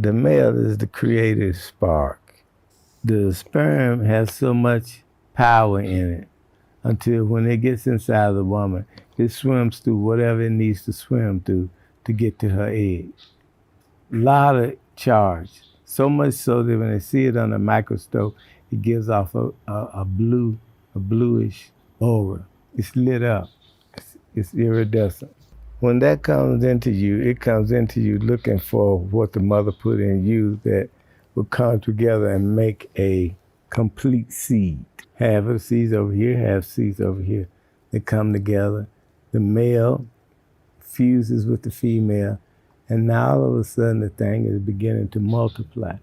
The male is the creative spark. The sperm has so much power in it until when it gets inside the woman, it swims through whatever it needs to swim through to get to her egg. A lot of charge, so much so that when they see it on a microscope, it gives off a bluish aura. It's lit up. It's iridescent. When that comes into you, it comes into you looking for what the mother put in you that will come together and make a complete seed. Half of the seeds over here, half seeds over here. They come together. The male fuses with the female, and now all of a sudden the thing is beginning to multiply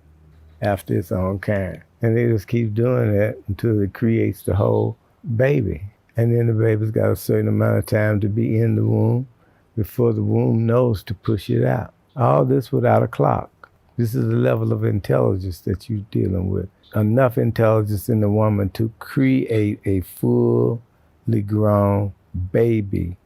after its own kind. And they just keep doing that until it creates the whole baby. And then the baby's got a certain amount of time to be in the womb before the womb knows to push it out. All this without a clock. This is the level of intelligence that you're dealing with. Enough intelligence in the woman to create a fully grown baby.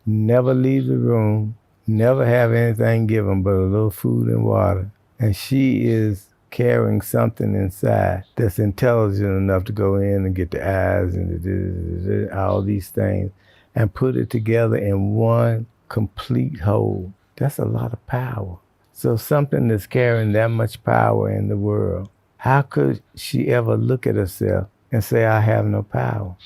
Never leave the room, never have anything given but a little food and water. And she is carrying something inside that's intelligent enough to go in and get the eyes and all these things and put it together in one complete whole. That's a lot of power. So something that's carrying that much power in the world, how could she ever look at herself and say, I have no power?